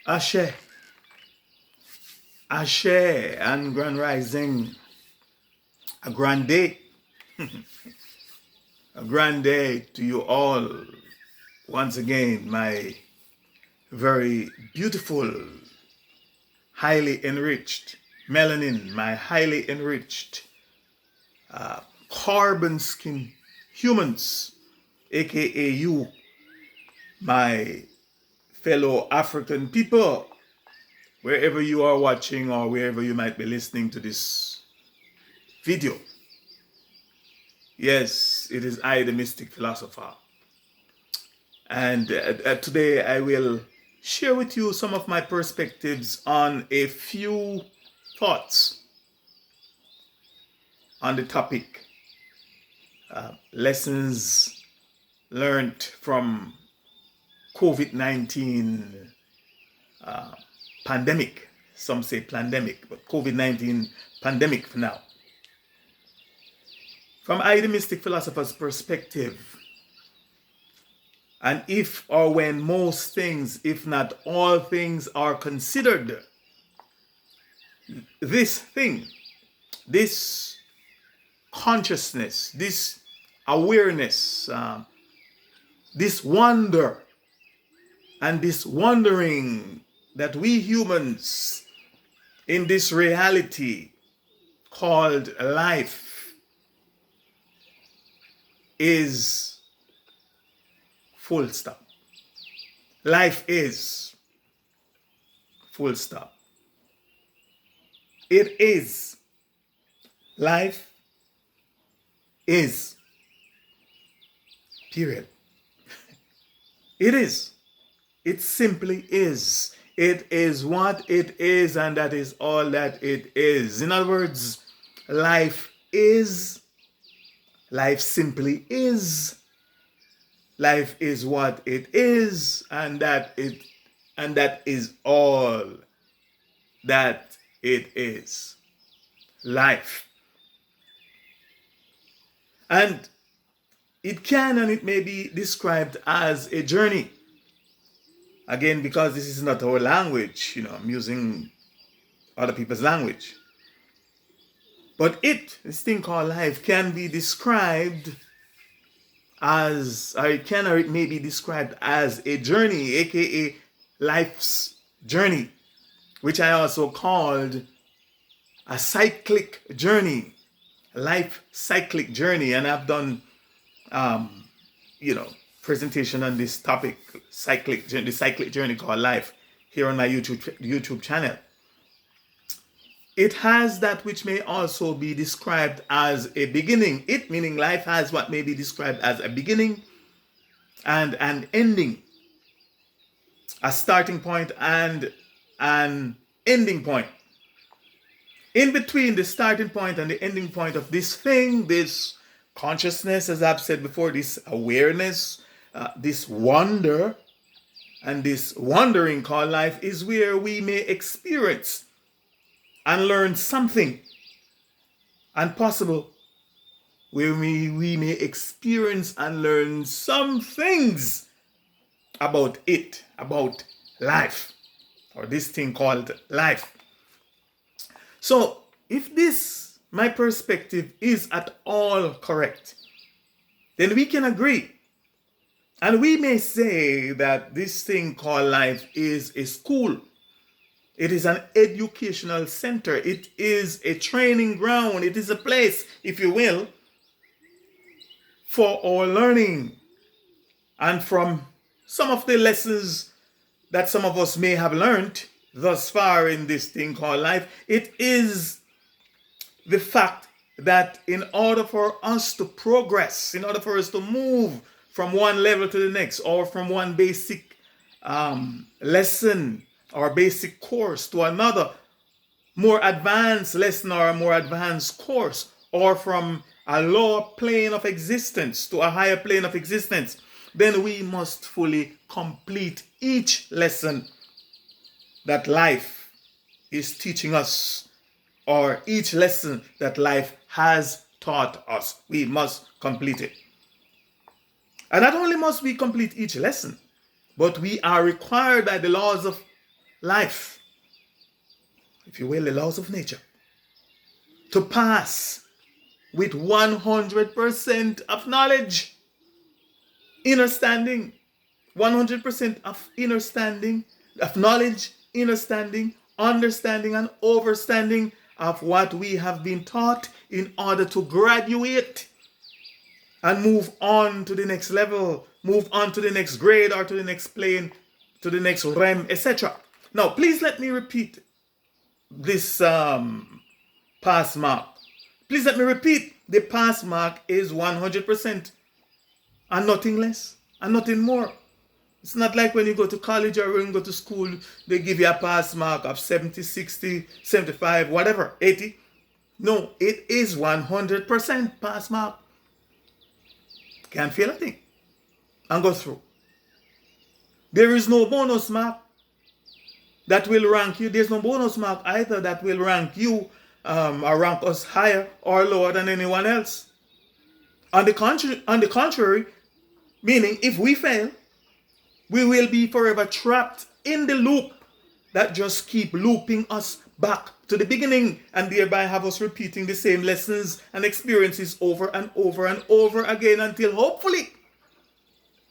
Ashe, Ashe, and Grand Rising. A grand day. A grand day to you all. Once again, my very beautiful, highly enriched melanin, my highly enriched carbon skin humans, aka you, my fellow African people, wherever you are watching or wherever you might be listening to this video. Yes, it is I, the Mystic Philosopher. And today I will share with you some of my perspectives on a few thoughts on the topic. Lessons learned from COVID-19 pandemic. Some say plandemic, but COVID-19 pandemic for now. From I, the Mystic Philosopher's perspective, and if or when most things, if not all things, are considered, this thing, this consciousness, this awareness, this wonder, and this wondering that we humans in this reality called life is full stop. Life is full stop. It is. Life is. Period. It is. It simply is. It is what it is, and that is all that it is. In other words, life is. Life simply is. Life is what it is, and that is all that it is. Life. And it can and it may be described as a journey. Again, because this is not our language, I'm using other people's language. But this thing called life, can be described as, or it may be described as a journey, aka life's journey, which I also called a cyclic journey, life cyclic journey. And I've done, presentation on this topic, the cyclic journey called life, here on my YouTube channel. It has that which may also be described as a beginning. It meaning life has what may be described as a beginning and an ending, a starting point and an ending point. In between the starting point and the ending point of this thing, this consciousness, as I've said before, this awareness, this wonder, and this wandering called life is where we may experience and learn something, and possible where we may experience and learn some things about it, about life, or this thing called life. So if this, my perspective, is at all correct, then we can agree. And we may say that this thing called life is a school. It is an educational center. It is a training ground. It is a place, if you will, for our learning. And from some of the lessons that some of us may have learned thus far in this thing called life, it is the fact that in order for us to progress, in order for us to move from one level to the next, or from one basic lesson or basic course to another more advanced lesson or a more advanced course, or from a lower plane of existence to a higher plane of existence, then we must fully complete each lesson that life is teaching us, or each lesson that life has taught us. We must complete it. And not only must we complete each lesson, but we are required by the laws of life, if you will, the laws of nature, to pass with 100% of knowledge, understanding, 100% of understanding, of knowledge, understanding, and overstanding of what we have been taught in order to graduate and move on to the next level, move on to the next grade or to the next plane, to the next realm, etc. Now, please let me repeat this pass mark. Please let me repeat, the pass mark is 100% and nothing less and nothing more. It's not like when you go to college or when you go to school, they give you a pass mark of 70, 60, 75, whatever, 80. No, it is 100% pass mark. Can't fail a thing and go through. There is no bonus mark that will rank you. There's no bonus mark either that will rank you or rank us higher or lower than anyone else. On the contrary, meaning if we fail, we will be forever trapped in the loop that just keep looping us back to the beginning and thereby have us repeating the same lessons and experiences over and over and over again until hopefully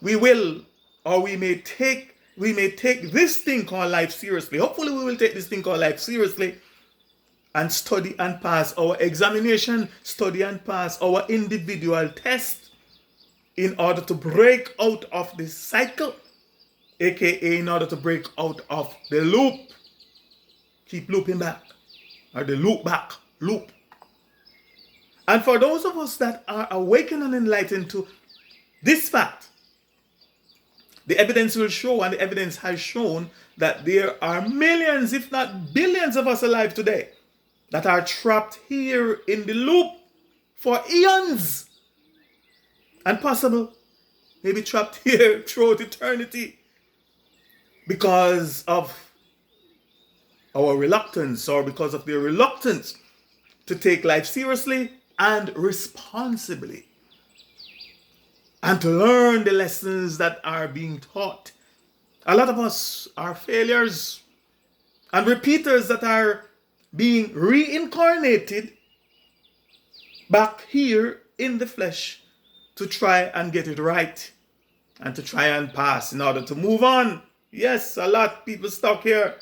we will, or we may take this thing called life seriously. Hopefully we will take this thing called life seriously and study and pass our examination, study and pass our individual test in order to break out of this cycle, aka in order to break out of the loop. Keep looping back, or the loop back, loop. And for those of us that are awakened and enlightened to this fact, the evidence will show, and the evidence has shown, that there are millions, if not billions of us alive today that are trapped here in the loop for eons. And possible, maybe trapped here throughout eternity because of our reluctance, or because of their reluctance to take life seriously and responsibly, and to learn the lessons that are being taught. A lot of us are failures and repeaters that are being reincarnated back here in the flesh to try and get it right and to try and pass in order to move on. Yes, a lot of people stuck here,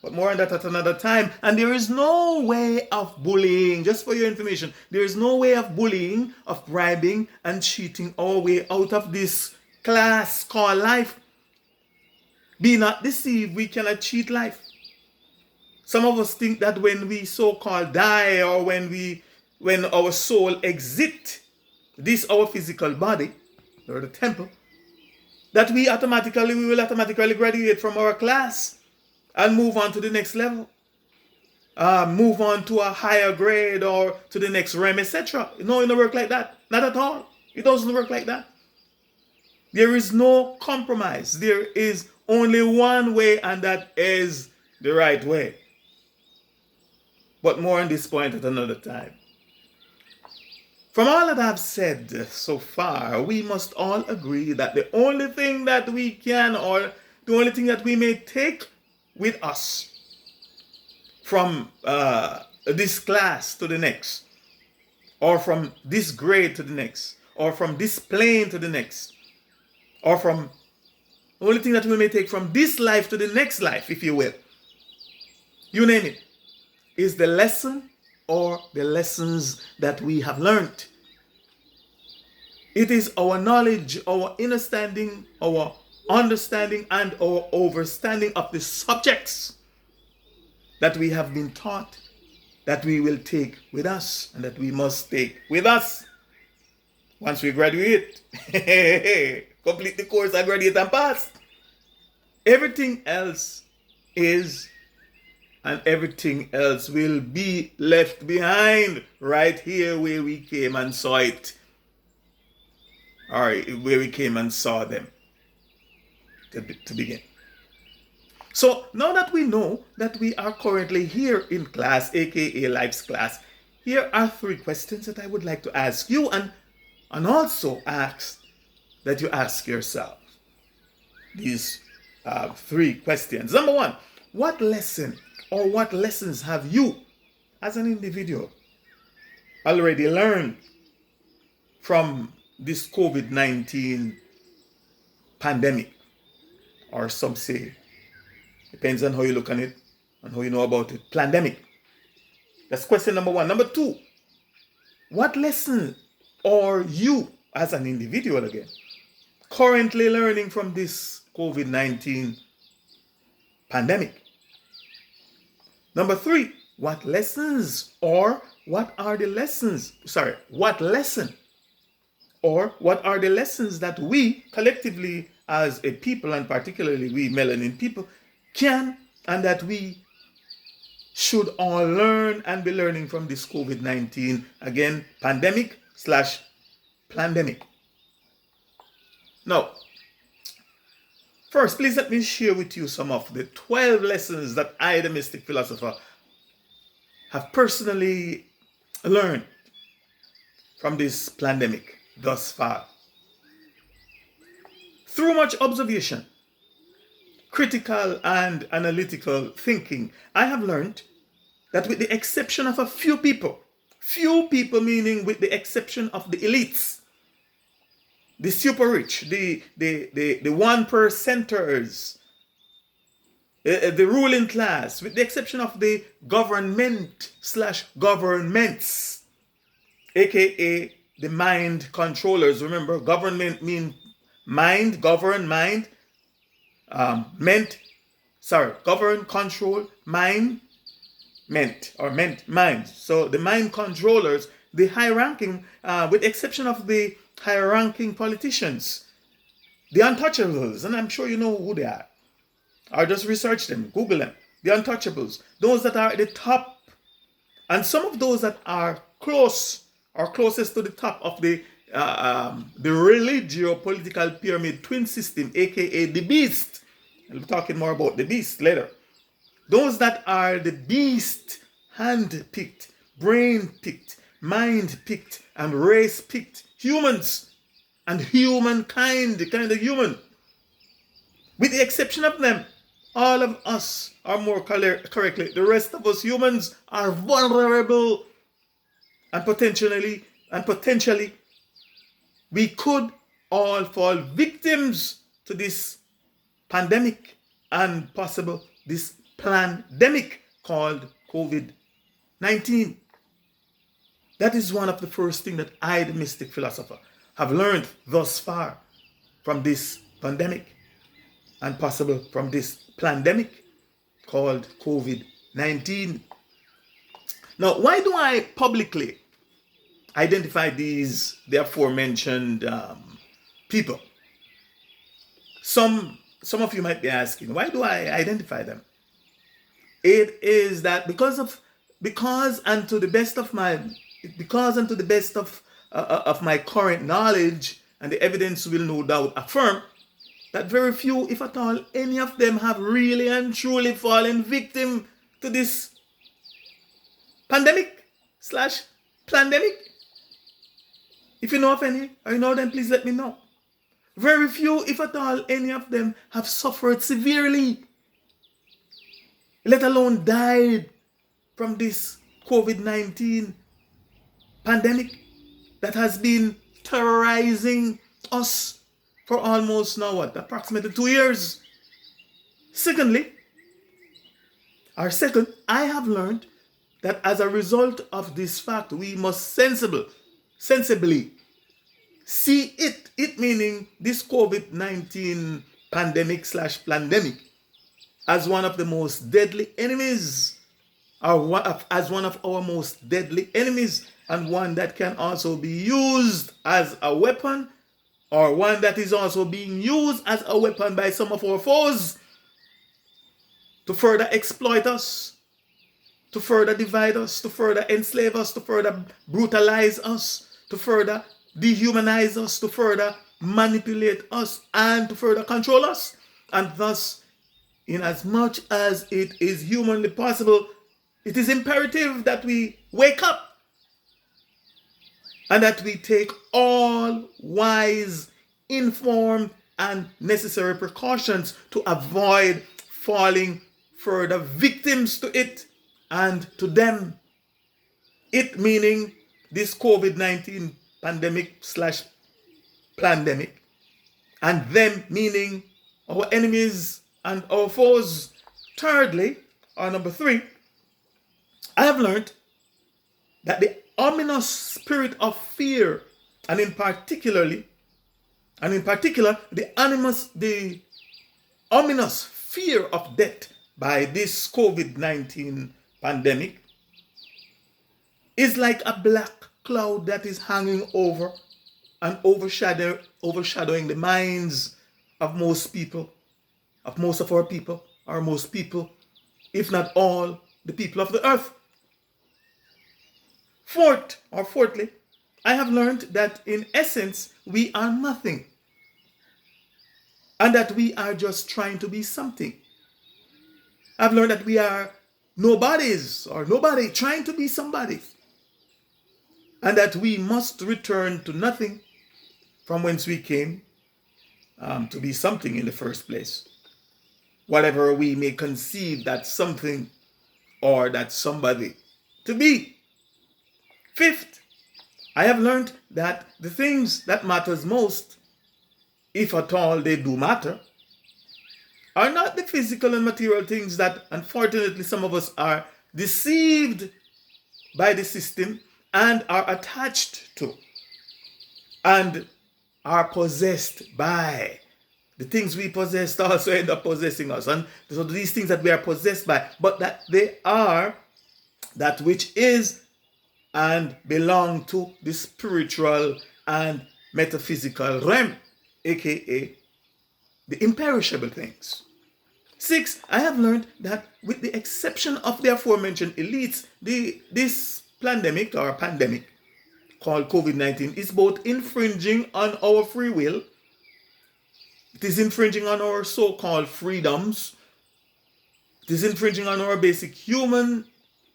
but more on that at another time. And there is no way of bullying, just for your information, there is no way of bullying, of bribing and cheating our way out of this class called life. Be not deceived, we cannot cheat life. Some of us think that when we so-called die, or when our soul exit this our physical body, or the temple, that we will automatically graduate from our class and move on to the next level, move on to a higher grade or to the next realm, etc. No, it doesn't work like that. Not at all. It doesn't work like that. There is no compromise. There is only one way, and that is the right way. But more on this point at another time. From all that I've said so far, we must all agree that the only thing that we can, or the only thing that we may take with us from this class to the next, or from this grade to the next, or from this plane to the next, or from the only thing that we may take from this life to the next life, if you will, you name it, is the lesson or the lessons that we have learned. It is our knowledge, our understanding, and our overstanding of the subjects that we have been taught that we will take with us, and that we must take with us once we graduate. Complete the course and graduate and pass. Everything else is, and everything else will be left behind right here where we came and saw it, or where we came and saw them to begin. So now that we know that we are currently here in class, aka life's class, here are 3 questions that I would like to ask you, and also ask that you ask yourself these 3 questions. Number 1, what lesson or what lessons have you as an individual already learned from this COVID-19 pandemic? Or some say, depends on how you look on it and how you know about it, Plandemic. That's question number one. Number two, what lesson are you as an individual again currently learning from this COVID-19 pandemic? Number three, what lessons or what are the lessons, what lesson or what are the lessons that we collectively as a people, and particularly we melanin people, can and that we should all learn and be learning from this COVID-19, again, pandemic / Plandemic. Now, first, please let me share with you some of the 12 lessons that I, the mystic philosopher, have personally learned from this pandemic thus far. Through much observation, critical and analytical thinking, I have learned that with the exception of a few people meaning with the exception of the elites, the super rich, the 1%ers, the ruling class, with the exception of the government / governments, aka the mind controllers. Remember, government mean mind, govern, mind, govern, control, mind, mind. So the mind controllers, the high-ranking, with the exception of the high-ranking politicians, the untouchables, and I'm sure you know who they are. Or just research them, Google them. The untouchables, those that are at the top, and some of those that are close or closest to the top of the religio-political pyramid twin system, aka the beast. I'll be talking more about the beast later. Those that are the beast, hand-picked, brain-picked, mind-picked, and race-picked humans and humankind, the kind of human. With the exception of them, all of us, or more correctly, the rest of us humans are vulnerable, and potentially we could all fall victims to this pandemic and possible this Plandemic called COVID-19. That is one of the first things that I, the mystic philosopher, have learned thus far from this pandemic and possible from this Plandemic called COVID-19. Now, why do I publicly identify the aforementioned people? Some of you might be asking, why do I identify them? It is that because and to the best of my current knowledge, and the evidence will no doubt affirm that very few, if at all, any of them have really and truly fallen victim to this pandemic / Plandemic. If you know of any, or you know them, please let me know. Very few, if at all, any of them have suffered severely, let alone died from this COVID-19 pandemic that has been terrorizing us for almost now approximately 2 years. Second, I have learned that as a result of this fact, we must sensibly see it meaning this COVID-19 pandemic / Plandemic, as one of the most deadly enemies, or as one of our most deadly enemies, and one that can also be used as a weapon, or one that is also being used as a weapon by some of our foes to further exploit us, to further divide us, to further enslave us, to further brutalize us, to further dehumanize us, to further manipulate us, and to further control us. And thus, in as much as it is humanly possible, it is imperative that we wake up and that we take all wise, informed, and necessary precautions to avoid falling further victims to it and to them. It meaning this COVID-19 pandemic slash plandemic, and them meaning our enemies and our foes. Thirdly, or number three, I have learned that the ominous spirit of fear, and in particular, the ominous fear of death by this COVID-19 pandemic is like a black cloud that is hanging over and overshadowing the minds of most people, of most of our people, or most people, if not all the people of the earth. Fourthly, I have learned that in essence, we are nothing. And that we are just trying to be something. I've learned that we are nobodies or nobody trying to be somebody. And that we must return to nothing from whence we came to be something in the first place. Whatever we may conceive that something or that somebody to be. Fifth, I have learned that the things that matters most, if at all they do matter, are not the physical and material things that unfortunately some of us are deceived by the system and are attached to and are possessed by. The things we possess also end up possessing us. And so these things that we are possessed by, but that they are that which is and belong to the spiritual and metaphysical realm, aka the imperishable things. 6, I have learned that with the exception of the aforementioned elites, this plandemic or pandemic called COVID-19 is both infringing on our free will, it is infringing on our so-called freedoms, it is infringing on our basic human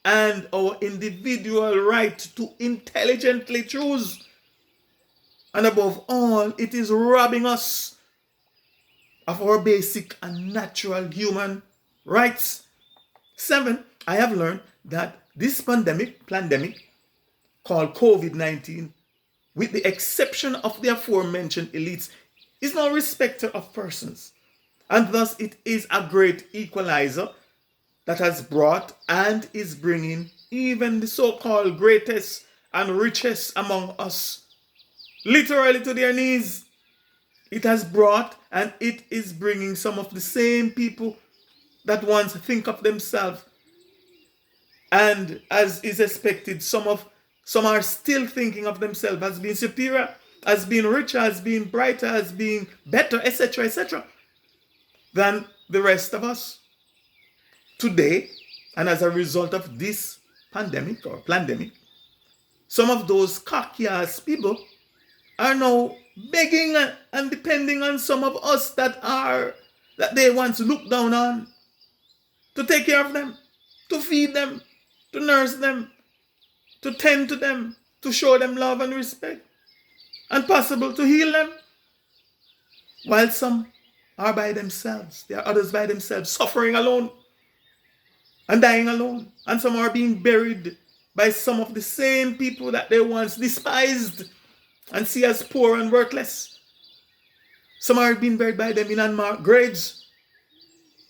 and our individual right to intelligently choose. And above all, it is robbing us of our basic and natural human rights. 7, I have learned that this plandemic called COVID-19, with the exception of the aforementioned elites, is no respecter of persons. And thus it is a great equalizer that has brought and is bringing even the so-called greatest and richest among us literally to their knees. It has brought and it is bringing some of the same people that once think of themselves, and as is expected, some are still thinking of themselves as being superior, as being richer, as being brighter, as being better, etc., than the rest of us. Today, and as a result of this pandemic or plandemic, some of those cocky-ass people are now begging and depending on some of us that they once looked down on to take care of them, to feed them, to nurse them, to tend to them, to show them love and respect, and possible to heal them. While some are by themselves, there are others by themselves, suffering alone and dying alone. And some are being buried by some of the same people that they once despised and see as poor and worthless. Some are being buried by them in unmarked graves,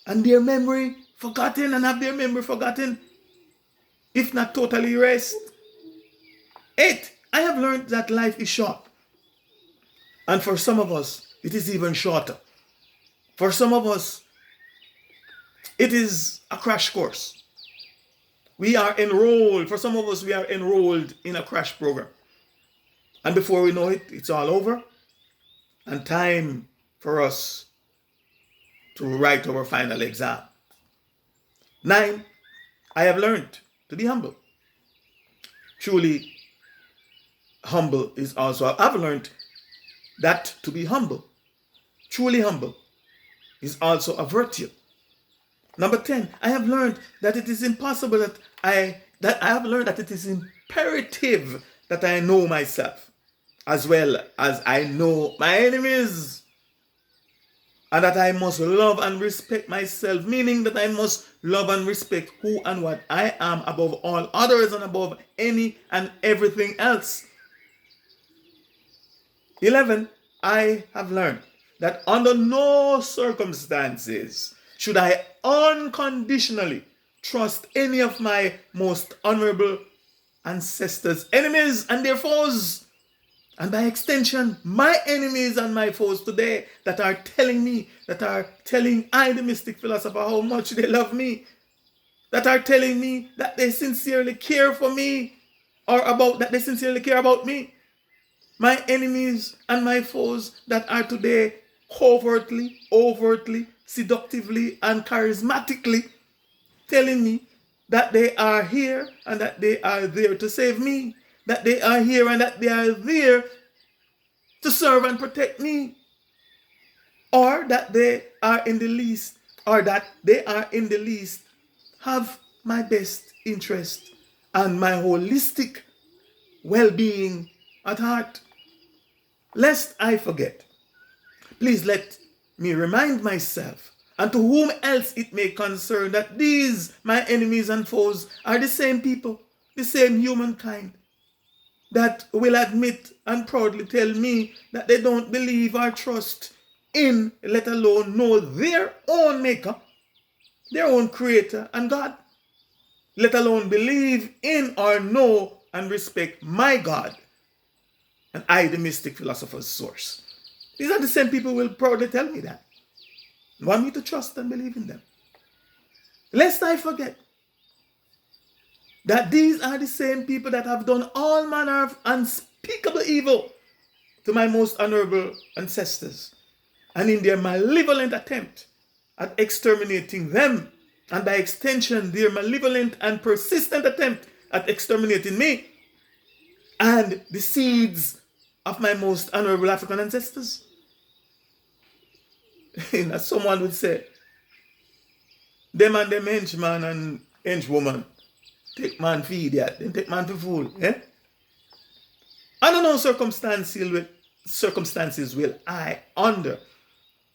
and their memory forgotten, and have their memory forgotten, if not totally erased. 8, I have learned that life is short. And for some of us, it is even shorter. For some of us, it is a crash course. We are enrolled, for some of us, we are enrolled in a crash program. And before we know it, it's all over. And time for us to write our final exam. 9, I have learned to be humble. Truly humble is also, I've learned that to be humble, truly humble, is also a virtue. Number 10, I have learned that it is impossible that I have learned that it is imperative that I know myself as well as I know my enemies. and that I must love and respect myself, meaning that I must love and respect who and what I am above all others and above any and everything else. 11, I have learned that under no circumstances should I unconditionally trust any of my most honorable ancestors' enemies and their foes. And by extension, my enemies and my foes today that are telling I, the mystic philosopher, how much they love me, that are telling me that they sincerely care for me, or that they sincerely care about me. My enemies and my foes that are today covertly, overtly, seductively, and charismatically telling me that they are here and that they are there to save me, that they are here and that they are there to serve and protect me, or that they are in the least, have my best interest and my holistic well-being at heart. Lest I forget, please let me remind myself and to whom else it may concern that these, my enemies and foes, are the same people, the same humankind, that will admit and proudly tell me that they don't believe or trust in, let alone know their own maker, their own creator and God, let alone believe in or know and respect my God, and I, the mystic philosopher's source. These are the same people who will proudly tell me that, want me to trust and believe in them. Lest I forget that these are the same people that have done all manner of unspeakable evil to my most honorable ancestors, and in their malevolent attempt at exterminating them, and by extension their malevolent and persistent attempt at exterminating me and the seeds of my most honorable African ancestors. As someone would say, them and them henchman and henchwoman take man for idiot, then take man for fool. Under no circumstances will I, under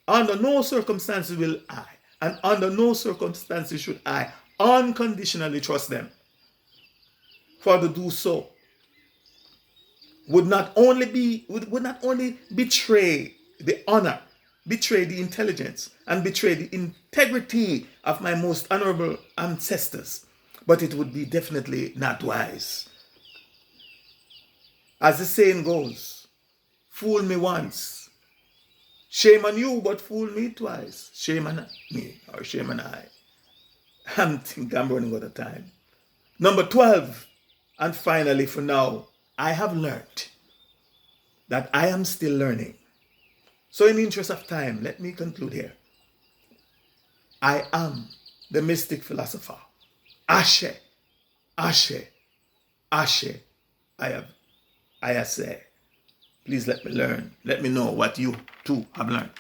no circumstances will I, and under no circumstances should I unconditionally trust them. For to do so would not only betray the honor, betray the intelligence, and betray the integrity of my most honorable ancestors, but it would be definitely not wise. As the saying goes, fool me once, shame on you, but fool me twice. Shame on me, or shame on I. I think I'm running out of time. Number 12, and finally for now, I have learned that I am still learning. So in the interest of time, let me conclude here. I am the mystic philosopher. Ashe, Ashe, Ashe. I say. Please let me learn. Let me know what you too have learned.